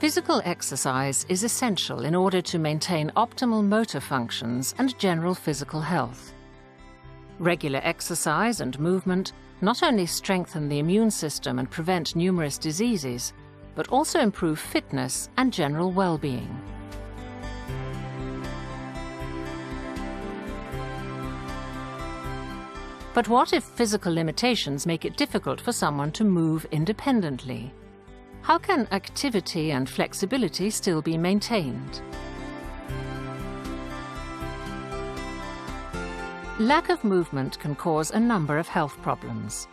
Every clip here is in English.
Physical exercise is essential in order to maintain optimal motor functions and general physical health. Regular exercise and movement not only strengthen the immune system and prevent numerous diseases, but also improve fitness and general well-being. But what if physical limitations make it difficult for someone to move independently? How can activity and flexibility still be maintained? Lack of movement can cause a number of health problems.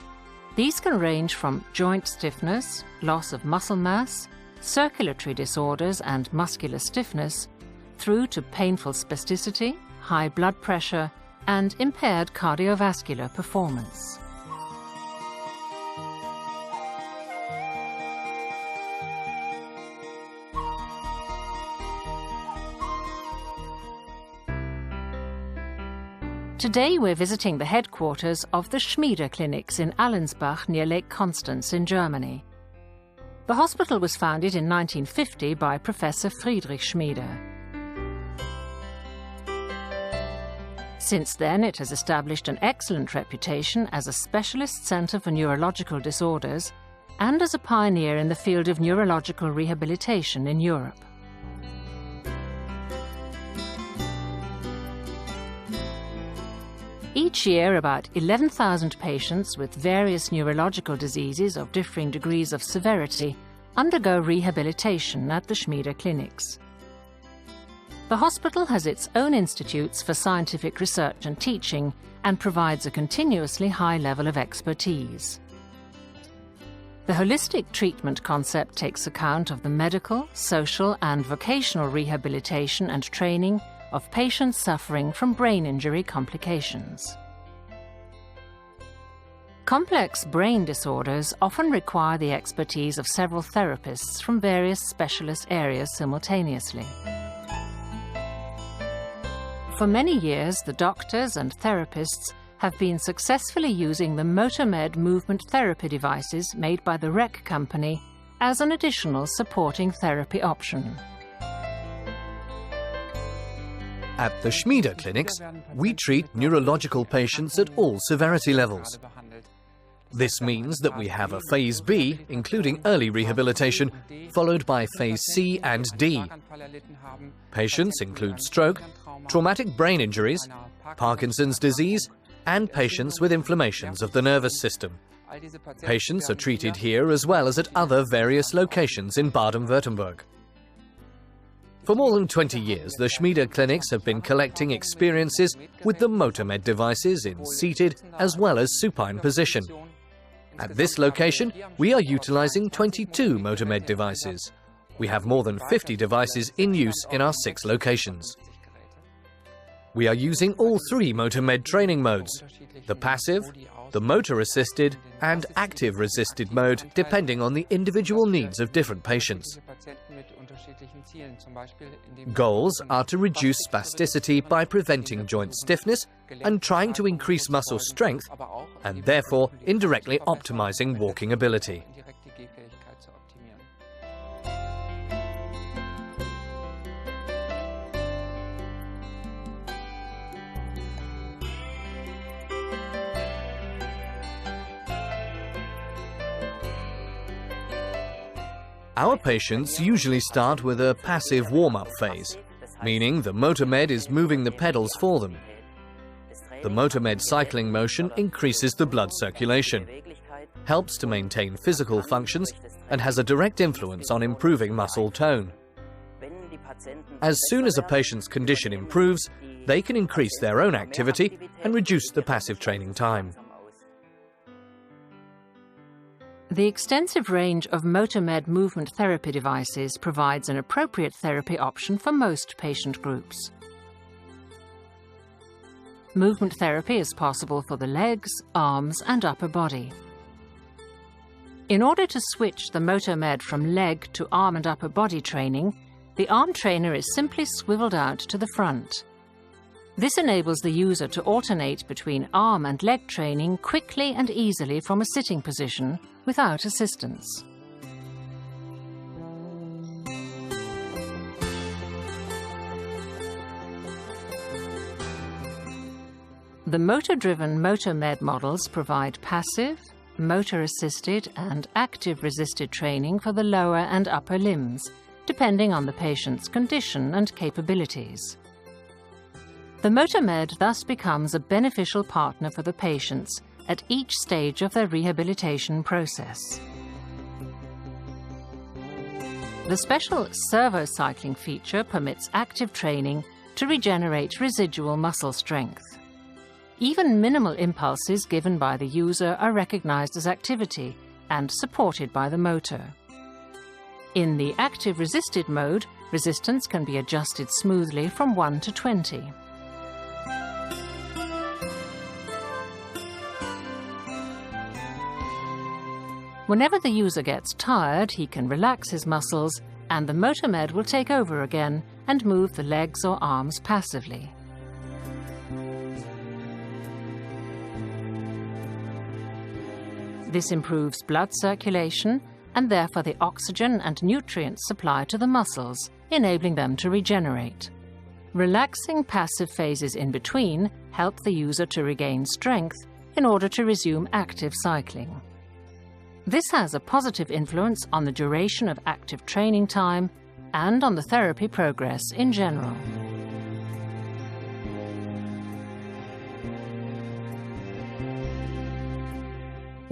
These can range from joint stiffness, loss of muscle mass, circulatory disorders and muscular stiffness, through to painful spasticity, high blood pressure, and impaired cardiovascular performance. Today we're visiting the headquarters of the Schmiede Clinics in Allensbach near Lake Constance in Germany. The hospital was founded in 1950 by Professor Friedrich Schmiede. Since then, it has established an excellent reputation as a specialist centre for neurological disorders and as a pioneer in the field of neurological rehabilitation in Europe. Each year, about 11,000 patients with various neurological diseases of differing degrees of severity undergo rehabilitation at the Schmiede Clinics. The hospital has its own institutes for scientific research and teaching and provides a continuously high level of expertise. The holistic treatment concept takes account of the medical, social and vocational rehabilitation and training of patients suffering from brain injury complications. Complex brain disorders often require the expertise of several therapists from various specialist areas simultaneously. For many years, the doctors and therapists have been successfully using the MOTOmed movement therapy devices made by the REC company as an additional supporting therapy option. At the Schmiede Clinics, we treat neurological patients at all severity levels. This means that we have a Phase B, including early rehabilitation, followed by Phase C and D. Patients include stroke, traumatic brain injuries, Parkinson's disease, and patients with inflammations of the nervous system. Patients are treated here as well as at other various locations in Baden-Württemberg. For more than 20 years, the Schmiede Clinics have been collecting experiences with the MOTOmed devices in seated as well as supine position. At this location, we are utilizing 22 MOTOmed devices. We have more than 50 devices in use in our 6 locations. We are using all 3 MOTOmed training modes: the passive, the motor-assisted and active-resisted mode, depending on the individual needs of different patients. Goals are to reduce spasticity by preventing joint stiffness and trying to increase muscle strength, and therefore indirectly optimizing walking ability. Our patients usually start with a passive warm-up phase, meaning the MOTOmed is moving the pedals for them. The MOTOmed cycling motion increases the blood circulation, helps to maintain physical functions, and has a direct influence on improving muscle tone. As soon as a patient's condition improves, they can increase their own activity and reduce the passive training time. The extensive range of MOTOmed movement therapy devices provides an appropriate therapy option for most patient groups. Movement therapy is possible for the legs, arms and upper body. In order to switch the MOTOmed from leg to arm and upper body training, the arm trainer is simply swiveled out to the front. This enables the user to alternate between arm and leg training quickly and easily from a sitting position without assistance. The motor-driven MOTOmed models provide passive, motor-assisted and active-resisted training for the lower and upper limbs, depending on the patient's condition and capabilities. The MOTOmed thus becomes a beneficial partner for the patients at each stage of their rehabilitation process. The special servo-cycling feature permits active training to regenerate residual muscle strength. Even minimal impulses given by the user are recognized as activity and supported by the motor. In the active resisted mode, resistance can be adjusted smoothly from 1 to 20. Whenever the user gets tired, he can relax his muscles and the MOTOmed will take over again and move the legs or arms passively. This improves blood circulation and therefore the oxygen and nutrient supply to the muscles, enabling them to regenerate. Relaxing passive phases in between help the user to regain strength in order to resume active cycling. This has a positive influence on the duration of active training time and on the therapy progress in general.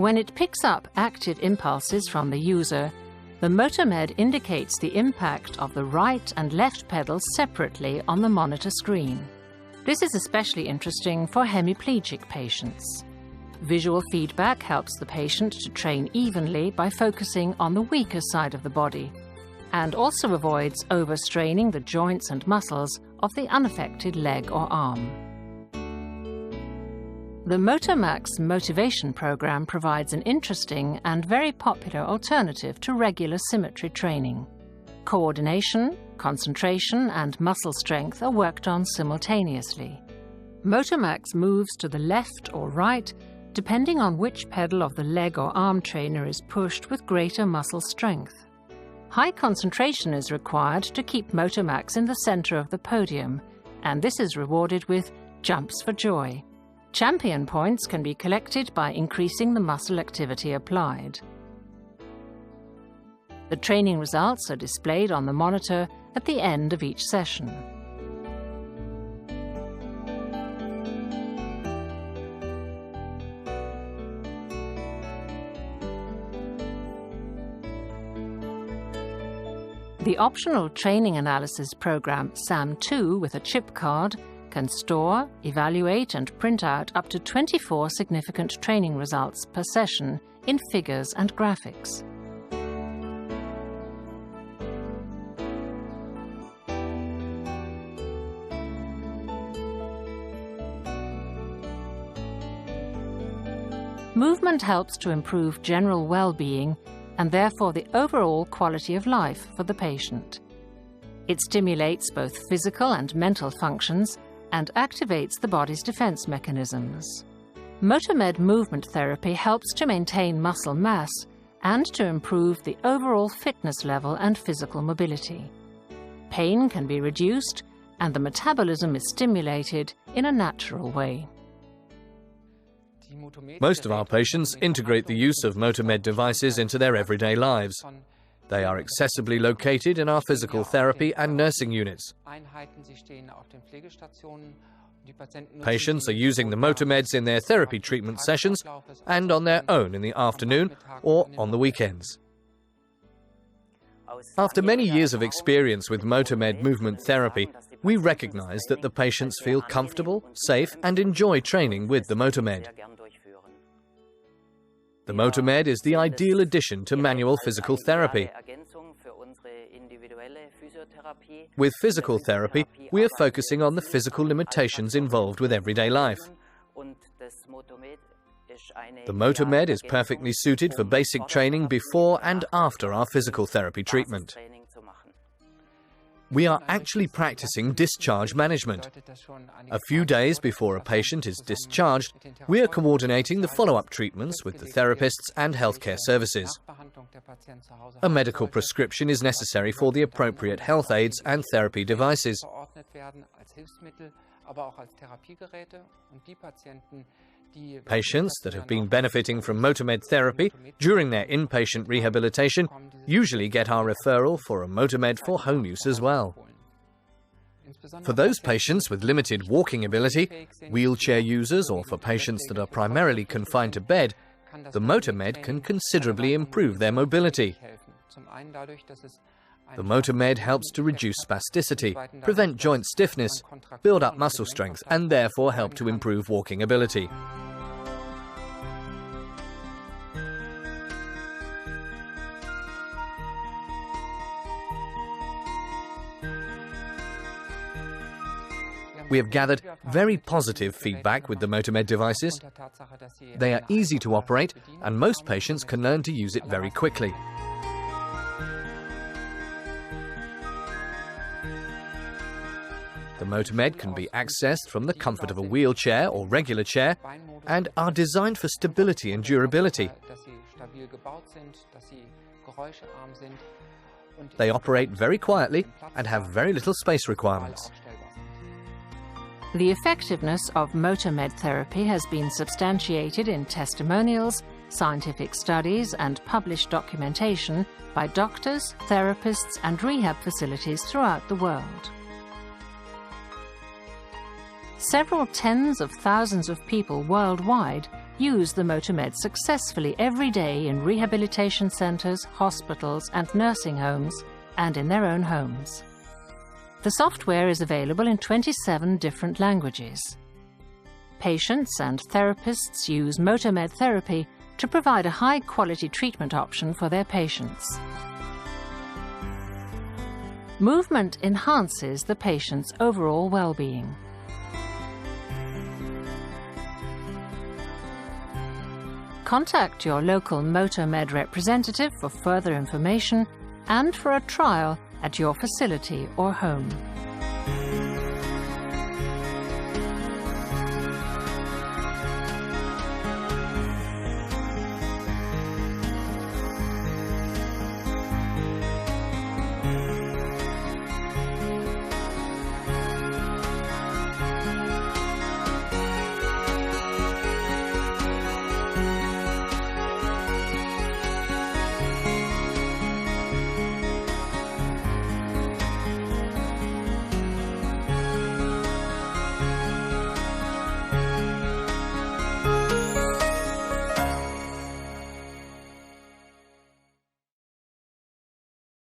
When it picks up active impulses from the user, the MOTOmed indicates the impact of the right and left pedals separately on the monitor screen. This is especially interesting for hemiplegic patients. Visual feedback helps the patient to train evenly by focusing on the weaker side of the body, and also avoids overstraining the joints and muscles of the unaffected leg or arm. The MOTOMAX motivation program provides an interesting and very popular alternative to regular symmetry training. Coordination, concentration, and muscle strength are worked on simultaneously. MOTOMAX moves to the left or right depending on which pedal of the leg or arm trainer is pushed with greater muscle strength. High concentration is required to keep MOTOMAX in the center of the podium, and this is rewarded with jumps for joy. Champion points can be collected by increasing the muscle activity applied. The training results are displayed on the monitor at the end of each session. The optional training analysis program SAM2 with a chip card can store, evaluate and print out up to 24 significant training results per session in figures and graphics. Movement helps to improve general well-being and therefore the overall quality of life for the patient. It stimulates both physical and mental functions and activates the body's defense mechanisms. MOTOmed movement therapy helps to maintain muscle mass and to improve the overall fitness level and physical mobility. Pain can be reduced and the metabolism is stimulated in a natural way. Most of our patients integrate the use of MOTOmed devices into their everyday lives. They are accessibly located in our physical therapy and nursing units. Patients are using the MOTOMEDs in their therapy treatment sessions and on their own in the afternoon or on the weekends. After many years of experience with MOTOmed movement therapy, we recognize that the patients feel comfortable, safe, and enjoy training with the MOTOmed. The MOTOmed is the ideal addition to manual physical therapy. With physical therapy, we are focusing on the physical limitations involved with everyday life. The MOTOmed is perfectly suited for basic training before and after our physical therapy treatment. We are actually practicing discharge management. A few days before a patient is discharged, we are coordinating the follow-up treatments with the therapists and healthcare services. A medical prescription is necessary for the appropriate health aids and therapy devices. Patients that have been benefiting from MOTOmed therapy during their inpatient rehabilitation usually get our referral for a MOTOmed for home use as well. For those patients with limited walking ability, wheelchair users, or for patients that are primarily confined to bed, the MOTOmed can considerably improve their mobility. The MOTOmed helps to reduce spasticity, prevent joint stiffness, build up muscle strength, and therefore help to improve walking ability. We have gathered very positive feedback with the MOTOmed devices. They are easy to operate, and most patients can learn to use it very quickly. The MOTOmed can be accessed from the comfort of a wheelchair or regular chair and are designed for stability and durability. They operate very quietly and have very little space requirements. The effectiveness of MOTOmed therapy has been substantiated in testimonials, scientific studies, and published documentation by doctors, therapists, and rehab facilities throughout the world. Several tens of thousands of people worldwide use the MOTOmed successfully every day in rehabilitation centers, hospitals, and nursing homes, and in their own homes. The software is available in 27 different languages. Patients and therapists use MOTOmed therapy to provide a high-quality treatment option for their patients. Movement enhances the patient's overall well-being. Contact your local MOTOmed representative for further information and for a trial at your facility or home.